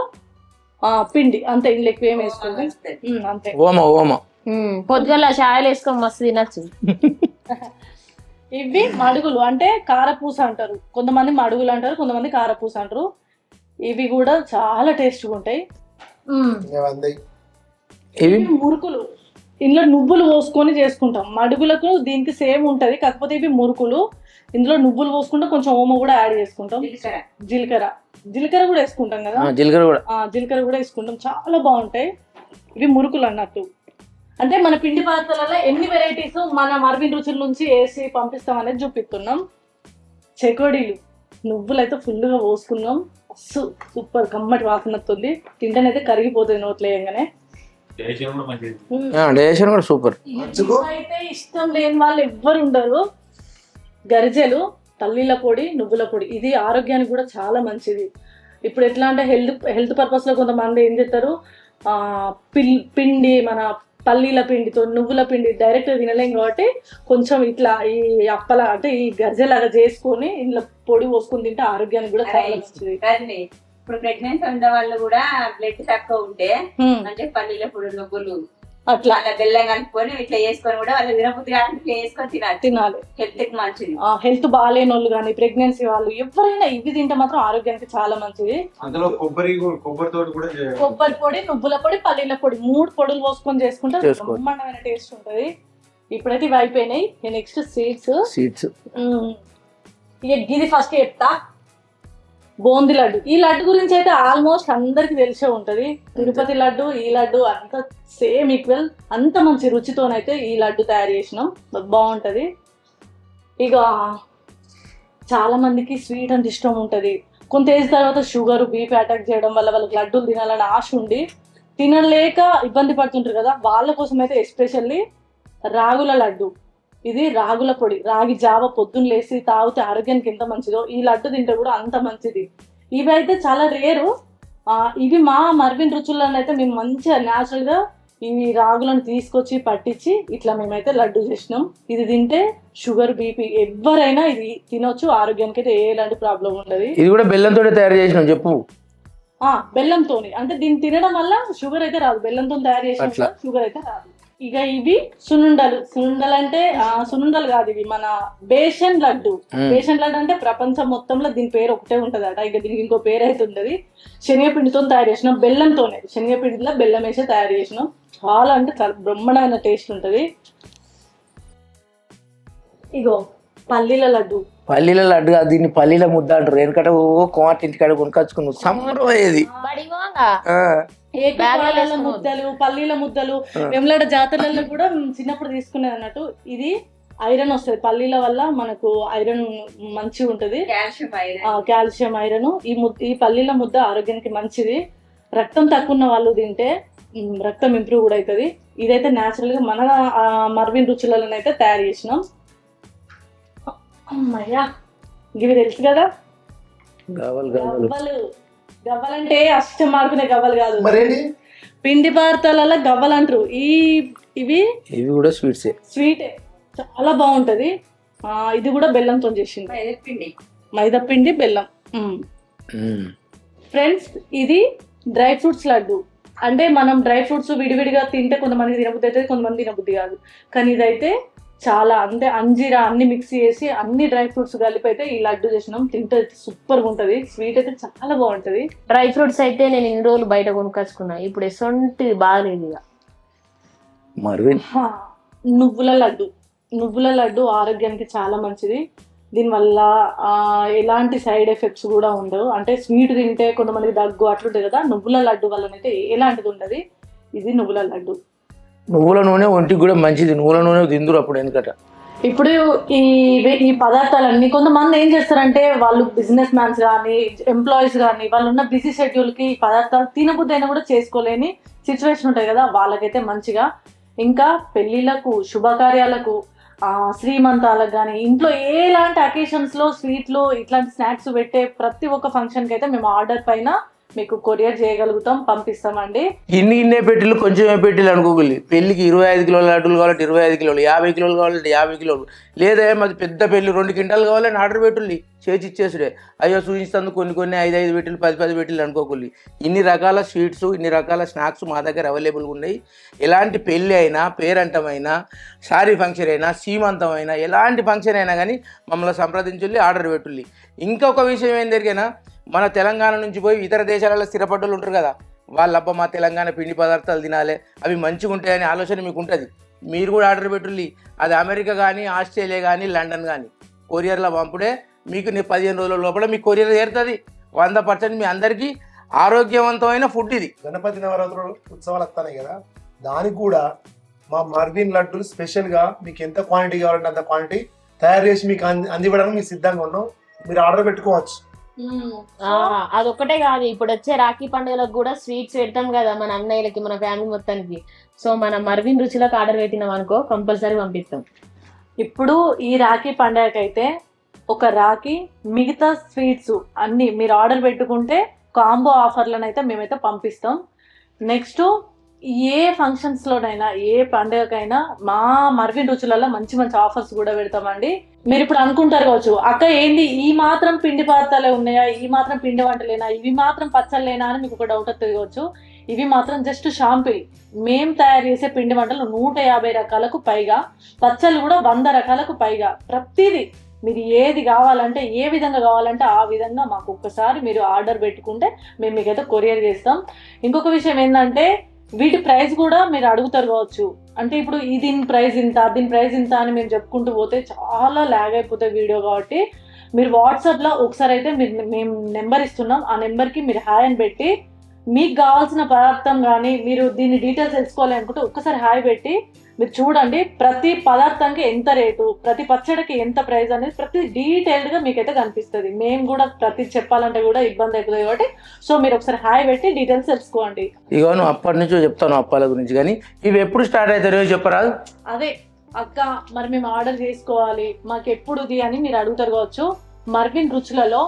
పిండి అంతే, ఇందులో ఎక్కువ ఏం వేసుకోండి అంతే. పొద్దుగల చాయలు వేసుకొని మస్తు తినచ్చు. ఇవి మడుగులు అంటే కారపూస అంటారు. కొంతమంది మడుగులు అంటారు, కొంతమంది కారపూస అంటారు. ఇవి కూడా చాలా టేస్ట్గా ఉంటాయి. ఇవి మురుకులు. ఇందులో నువ్వులు పోసుకొని చేసుకుంటాం. మడుగులకు దీనికి సేమ్ ఉంటది, కాకపోతే ఇవి మురుకులు. ఇందులో నువ్వులు పోసుకుంటే కొంచెం ఓమ కూడా యాడ్ చేసుకుంటాం. జీలకర్ర కూడా వేసుకుంటాం కదా, జీలకర్ర కూడా వేసుకుంటాం. చాలా బాగుంటాయి. ఇవి మురుకులు అన్నట్టు. అంటే మన పిండి పదార్థాలలో ఎన్ని వెరైటీస్ మన మర్విన్ రుచుల నుంచి వేసి పంపిస్తాం అనేది చూపిస్తున్నాం. చెకోడీలు నువ్వులు అయితే ఫుల్గా పోసుకున్నాం. సూపర్ కమ్మటి వాసన వస్తుంది. తింటేనైతే కరిగిపోతుంది నోట్లో వేయగానే. డైజెషన్ కూడా సూపర్. అయితే ఇష్టం లేని వాళ్ళు ఎవ్వరు ఉండరు. గరిజెలు, పల్లీల పొడి, నువ్వుల పొడి ఇది ఆరోగ్యానికి కూడా చాలా మంచిది. ఇప్పుడు ఎట్లా అంటే హెల్త్ పర్పస్లో కొంతమంది ఏం చేస్తారు, పిండి మన పల్లీల పిండితో నువ్వుల పిండి డైరెక్ట్గా తినలేం కాబట్టి కొంచెం ఇట్లా ఈ అప్పల అంటే ఈ గరిజెలాగా చేసుకొని ఇంట్లో పొడి పోసుకొని తింటే ఆరోగ్యానికి కూడా చాలా మంచిది. ఇప్పుడు ప్రెగ్నెన్సీ ఉన్న వాళ్ళు కూడా బ్లడ్ తక్కువ ఉంటే అంటే పల్లీల పొడి నువ్వులు అట్లా బెల్లం కలుపుకొని ఇట్లా వేసుకొని కూడా వాళ్ళు తినబుద్ధి కాదు ఇట్లా వేసుకొని తినాలి. హెల్త్ కి మంచిది. హెల్త్ బాగాలేని వాళ్ళు కానీ ప్రెగ్నెన్సీ వాళ్ళు ఎవరైనా ఇవి తింటే మాత్రం ఆరోగ్యానికి చాలా మంచిది. అందులో కొబ్బరి పొడి, నువ్వుల పొడి, పల్లీల పొడి 3 పొడులు పోసుకొని చేసుకుంటే బ్రహ్మాండమైన టేస్ట్ ఉంటది. ఇప్పుడైతే ఇవి అయిపోయినాయి. Next seeds. ఇక ఇది ఫస్ట్ చెప్తా. బూందీ లడ్డు. ఈ లడ్డు గురించి అయితే ఆల్మోస్ట్ అందరికి తెలిసే ఉంటది. తిరుపతి లడ్డు, ఈ లడ్డు అంత సేమ్ ఈక్వల్. అంత మంచి రుచితోనైతే ఈ లడ్డు తయారు చేసినాం. బాగుంటది. ఇక చాలా మందికి స్వీట్ అంటే ఇష్టం ఉంటది. కొంత ఏజ్ తర్వాత షుగర్, బీపీ అటాక్ చేయడం వల్ల వాళ్ళకి లడ్డూలు తినాలని ఆశ ఉండి తినలేక ఇబ్బంది పడుతుంటారు కదా, వాళ్ళ కోసం అయితే ఎస్పెషల్లీ రాగుల లడ్డు. ఇది రాగుల పొడి, రాగి జావ పొద్దున్న లేసి తాగితే ఆరోగ్యానికి ఎంత మంచిదో ఈ లడ్డు తింటే కూడా అంత మంచిది. ఇవి అయితే చాలా రేరు. ఇవి మా మర్విన్ రుచులను అయితే మేము మంచిగా న్యాచురల్గా ఇవి రాగులను తీసుకొచ్చి పట్టించి ఇట్లా మేమైతే లడ్డు చేసినాం. ఇది తింటే షుగర్, బీపీ ఎవరైనా ఇది తినొచ్చు. ఆరోగ్యానికి అయితే ఎలాంటి ప్రాబ్లం ఉండదు. ఇది కూడా బెల్లంతో తయారు చేసినాం చెప్పు. బెల్లంతోని అంటే దీన్ని తినడం వల్ల షుగర్ అయితే రాదు. బెల్లంతో తయారు చేసిన షుగర్ అయితే రాదు. ఇక ఇవి సునుండలు. సునుండలు అంటే సునుండలు కాదు, ఇవి మన బేషన్ లడ్డు. బేషన్ లడ్డు అంటే ప్రపంచం మొత్తంలో దీని పేరు ఒకటే ఉంటదట. ఇక దీనికి ఇంకో పేరు అయితే ఉండదు. శనగపిండితో తయారు చేసినాం. బెల్లంతోనే, శనగపిండిలో బెల్లం వేసి తయారు చేసినాం. చాలా అంటే చాలా బ్రహ్మాండమైన టేస్ట్ ఉంటది. ఇగో పల్లీల లడ్డు. పల్లీల లడ్డు కాదు, దీన్ని పల్లీల ముద్ద అంటారు. ఎందుకంటే కోట ఇంటికాడ కొనుకొచ్చుకున్నాం. సంబరం అయ్యేది. ముద్దలు, పల్లీల ముద్దలు వెమ్లాడ జాతరలలో కూడా చిన్నప్పుడు తీసుకునేది అన్నట్టు. ఇది ఐరన్ వస్తుంది పల్లీల వల్ల, మనకు ఐరన్ మంచిగా ఉంటది, కాల్షియం ఐరన్. ఈ పల్లీల ముద్ద ఆరోగ్యానికి మంచిది. రక్తం తక్కువ ఉన్న వాళ్ళు తింటే రక్తం ఇంప్రూవ్ కూడా అవుతుంది. ఇదైతే న్యాచురల్ గా మన మర్విన్ రుచులను అయితే తయారు చేసినాం. అమ్మయ్యా, ఇవి తెలుసు కదా గవ్వలు. గవ్వలంటే అష్టం ఆడుకునే గవ్వలు కాదు, పిండి పదార్థాలలో గవ్వలు అంటారు. ఇవి కూడా స్వీటే, చాలా బాగుంటది. ఇది కూడా బెల్లంతో చేసింది. మైదా పిండి, బెల్లం. ఫ్రెండ్స్, ఇది డ్రై ఫ్రూట్స్ లడ్డు. అంటే మనం డ్రై ఫ్రూట్స్ విడివిడిగా తింటే కొంతమంది తినబుద్ధి అవుతుంది, కొంతమంది తినబుద్ధి కాదు. కానీ ఇదైతే చాలా అంటే అంజీరా అన్ని మిక్స్ చేసి అన్ని డ్రై ఫ్రూట్స్ కలిపి అయితే ఈ లడ్డు చేసినాం. తింటే సూపర్ గా ఉంటది. స్వీట్ అయితే చాలా బాగుంటది. డ్రై ఫ్రూట్స్ అయితే నేను ఇన్ని రోజులు బయట కొనుక్కొచ్చుకున్నా. ఇప్పుడు ఎసొంటి బాగాలేదు. ఇక నువ్వుల లడ్డు. నువ్వుల లడ్డు ఆరోగ్యానికి చాలా మంచిది. దీనివల్ల ఎలాంటి సైడ్ ఎఫెక్ట్స్ కూడా ఉండవు. అంటే స్వీట్ తింటే కొంతమందికి దగ్గు అట్లుంటుంది కదా, నువ్వుల లడ్డు వల్లనైతే ఎలాంటిది ఉండదు. ఇది నువ్వుల లడ్డు. నువ్వుల నూనె ఒంటికి కూడా మంచిది. నువ్వుల నూనె తిందురు అప్పుడు. ఎందుకంటే ఇప్పుడు ఈ పదార్థాలన్నీ కొంతమంది ఏం చేస్తారంటే వాళ్ళు బిజినెస్ మ్యాన్స్ కానీ ఎంప్లాయీస్ కానీ వాళ్ళు ఉన్న బిజీ షెడ్యూల్కి ఈ పదార్థాలు తినబుద్ధి అయినా కూడా చేసుకోలేని సిచ్యువేషన్ ఉంటాయి కదా, వాళ్ళకైతే మంచిగా. ఇంకా పెళ్ళిళ్ళకు, శుభకార్యాలకు, శ్రీమంతాలకు కానీ ఇంట్లో ఎలాంటి అకేషన్స్లో స్వీట్లు ఇట్లాంటి స్నాక్స్ పెట్టే ప్రతి ఒక్క ఫంక్షన్కి అయితే మేము ఆర్డర్ పైన మీకు కొరియర్ చేయగలుగుతాం, పంపిస్తామండి. ఇన్నే పెట్టిలు కొంచెమే పెట్టిలు అనుకోగలి. పెళ్లికి 25 కిలోల లడ్డూలు కావాలంటే 25 కిలోలు, 50 కిలోలు కావాలంటే 50 కిలోలు, లేదా మాది పెద్ద పెళ్లి 2 క్వింటాలు కావాలని ఆర్డర్ పెట్టుల్లి, చేసి ఇచ్చేసుడే. అయ్యో చూపిస్తాను కొన్ని 5 పెట్టిలు 10 పెట్టిలు అనుకోకూలి. ఇన్ని రకాల స్వీట్స్, ఇన్ని రకాల స్నాక్స్ మా దగ్గర అవైలబుల్గా ఉన్నాయి. ఎలాంటి పెళ్ళి అయినా, పేరంటమైనా, సారీ ఫంక్షన్ అయినా, సీమంతం అయినా, ఎలాంటి ఫంక్షన్ అయినా కానీ మమ్మల్ని సంప్రదించుల్లి, ఆర్డర్ పెట్టుల్లి. ఇంకొక విషయం ఏం జరిగినా, మన తెలంగాణ నుంచి పోయి ఇతర దేశాలలో స్థిరపడ్డలు ఉంటారు కదా, వాళ్ళబ్బ మా తెలంగాణ పిండి పదార్థాలు తినాలి, అవి మంచిగా ఉంటాయనే ఆలోచన మీకు ఉంటుంది. మీరు కూడా ఆర్డర్ పెట్టుల్లి. అది అమెరికా కానీ, ఆస్ట్రేలియా కానీ, లండన్ కానీ కొరియర్లో పంపుడే. మీకు 15 రోజుల లోపల మీ కొరియర్ చేరుతుంది. 100% మీ అందరికీ ఆరోగ్యవంతమైన ఫుడ్ ఇది. గణపతి నవరాత్రులు ఉత్సవాలు వస్తాయి కదా, దానికి కూడా మా మర్విన్ లడ్డూలు స్పెషల్ గా మీకు ఎంత క్వాంటిటీ కావాలంటే అంత క్వాంటిటీ తయారు చేసి మీకు అందివ్వడానికి మీకు సిద్ధంగా ఉన్నాం. మీరు ఆర్డర్ పెట్టుకోవచ్చు. అదొక్కటే కాదు, ఇప్పుడు వచ్చే రాఖీ పండుగలకు కూడా స్వీట్స్ పెడతాం కదా మన అన్నయ్యలకి, మన ఫ్యామిలీ మొత్తానికి. సో మన మర్విన్ రుచులకు ఆర్డర్ పెట్టినాం అనుకో, కంపల్సరీ పంపిస్తాం. ఇప్పుడు ఈ రాఖీ పండుగకైతే ఒక రాఖీ మిగతా స్వీట్స్ అన్ని మీరు ఆర్డర్ పెట్టుకుంటే కాంబో ఆఫర్లను అయితే మేమైతే పంపిస్తాం. నెక్స్ట్ ఏ ఫంక్షన్స్లోనైనా ఏ పండుగకైనా మా మర్విన్ రుచులలో మంచి మంచి ఆఫర్స్ కూడా పెడతామండి. మీరు ఇప్పుడు అనుకుంటారు కావచ్చు, అక్క ఏంది ఈ మాత్రం పిండి పదార్థాలే ఉన్నాయా, ఈ మాత్రం పిండి వంటలేనా, ఇవి మాత్రం పచ్చళ్ళేనా అని మీకు ఒక డౌట్ వస్తుంది కావచ్చు. ఇవి మాత్రం జస్ట్ షాంపిల్. మేము తయారు చేసే పిండి వంటలు 150 రకాలకు పైగా, పచ్చళ్ళు కూడా 100 రకాలకు పైగా. ప్రతిదీ మీరు ఏది కావాలంటే ఏ విధంగా కావాలంటే ఆ విధంగా మాకు ఒక్కసారి మీరు ఆర్డర్ పెట్టుకుంటే మేము మీకైతే కొరియర్ చేస్తాం. ఇంకొక విషయం ఏంటంటే వీటి ప్రైస్ కూడా మీరు అడుగుతారు కావచ్చు, అంటే ఇప్పుడు దీని ప్రైస్ ఇంత, దీని ప్రైస్ ఇంత అని మేము చెప్పుకుంటూ పోతే చాలా ల్యాగ్ అయిపోతాయి వీడియో. కాబట్టి మీరు వాట్సాప్లో ఒకసారి అయితే మేము నెంబర్ ఇస్తున్నాం, ఆ నెంబర్కి మీరు హాయ్ అని పెట్టి మీకు కావాల్సిన పదార్థం కానీ మీరు దీని డీటెయిల్స్ తెలుసుకోవాలి అనుకుంటే ఒక్కసారి హాయ్ పెట్టి మీరు చూడండి. ప్రతి పదార్థానికి ఎంత రేటు, ప్రతి పచ్చడికి ఎంత ప్రైస్ అనేది ప్రతి డీటెయిల్డ్గా మీకైతే కనిపిస్తుంది. మేము కూడా ప్రతి చెప్పాలంటే కూడా ఇబ్బంది అవుతుంది కాబట్టి సో మీరు ఒకసారి హాయ్ పెట్టి డీటెయిల్స్ తెలుసుకోండి. ఇగో నువ్వు అప్పటి నుంచో చెప్తాను అప్పాల గురించి, కానీ ఇవి ఎప్పుడు స్టార్ట్ అవుతారో చెప్పరాదు. అదే అక్క మరి మేము ఆర్డర్ చేసుకోవాలి మాకు ఎప్పుడుది అని మీరు అడుగుతారు కావచ్చు. మర్విన్ రుచులలో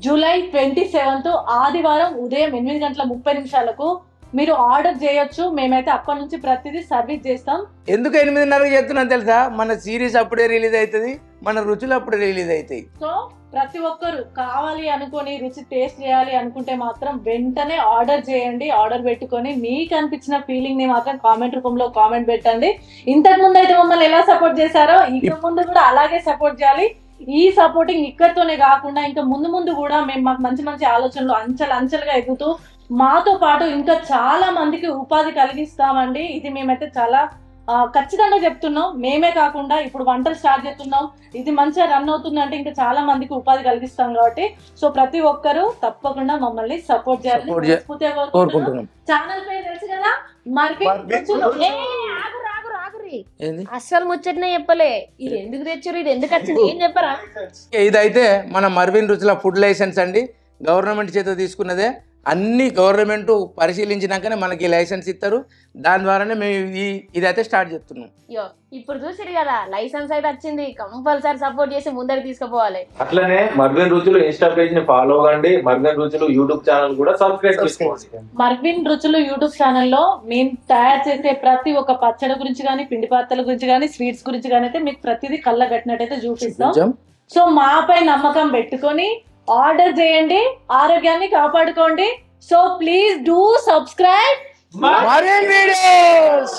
జూలై 27 ఆదివారం ఉదయం 8:30 మీరు ఆర్డర్ చేయొచ్చు. మేమైతే అప్పటి నుంచి ప్రతిదీ సర్వీస్ చేస్తాం. ఎందుకు 8:30కి చెప్తున్నాను తెలుసా? మన సిరీస్ అప్పుడే రిలీజ్ అవుతుంది, మన రుచులు అప్పుడే రిలీజ్ అవుతాయి. సో ప్రతి ఒక్కరు కావాలి అనుకొని రుచి టేస్ట్ చేయాలి అనుకుంటే మాత్రం వెంటనే ఆర్డర్ చేయండి. ఆర్డర్ పెట్టుకొని మీకు అనిపించిన ఫీలింగ్ ని మాత్రం కామెంట్ రూపంలో కామెంట్ పెట్టండి. ఇంతకు ముందు అయితే మమ్మల్ని ఎలా సపోర్ట్ చేశారో ఇక ముందు కూడా అలాగే సపోర్ట్ చేయాలి. ఈ సపోర్టింగ్ ఇక్కడితోనే కాకుండా ఇంకా ముందు ముందు కూడా మేము మాకు మంచి మంచి ఆలోచనలు అంచెలుగా ఎదుగుతూ మాతో పాటు ఇంకా చాలా మందికి ఉపాధి కలిగిస్తామండి. ఇది మేమైతే చాలా ఖచ్చితంగా చెప్తున్నాం. మేమే కాకుండా ఇప్పుడు వంటలు స్టార్ట్ చేస్తున్నాం, ఇది మంచిగా రన్ అవుతుందంటే ఇంకా చాలా మందికి ఉపాధి కలిగిస్తాం. కాబట్టి సో ప్రతి ఒక్కరు తప్పకుండా మమ్మల్ని సపోర్ట్ చేయాలని కోరుకుంటున్నాం. ఛానల్ పేరు తెలుసు కదా, అస్సలు ముచ్చటనే చెప్పలే. ఇది ఎందుకు తెచ్చారు, ఇది ఎందుకు వచ్చింది ఏం చెప్పరా? ఇదైతే మన మర్విన్ రుచుల ఫుడ్ లైసెన్స్ అండి, గవర్నమెంట్ చేత తీసుకున్నదే. అన్ని గవర్నమెంట్ పరిశీలించినాకనే మనకి లైసెన్స్ ఇస్తారు. దాని ద్వారానే మేము ఇదైతే స్టార్ట్ చేస్తున్నాం. ఇప్పుడు చూసారు కదా, లైసెన్స్ అయితే వచ్చింది, కంపల్సరీ సపోర్ట్ చేసి ముందరికి తీసుకుపోవాలి. అట్లనే మర్విన్ రుచులు ఇన్స్టా పేజ్ ని ఫాలో అవ్వండి. మర్విన్ రుచులు యూట్యూబ్ ఛానల్ కూడా సబ్స్క్రైబ్ చేసుకోండి. మర్విన్ రుచులు యూట్యూబ్ ఛానల్లో మేము తయారు చేసే ప్రతి ఒక్క పచ్చడి గురించి కానీ, పిండి పాత్రల గురించి కానీ, స్వీట్స్ గురించి కానీ అయితే మీకు ప్రతిదీ కళ్ళ కట్టినట్టయితే చూపిస్తాం. సో మాపై నమ్మకం పెట్టుకొని ఆర్డర్ చేయండి, ఆరోగ్యాన్ని కాపాడుకోండి. So please do subscribe Marvin videos.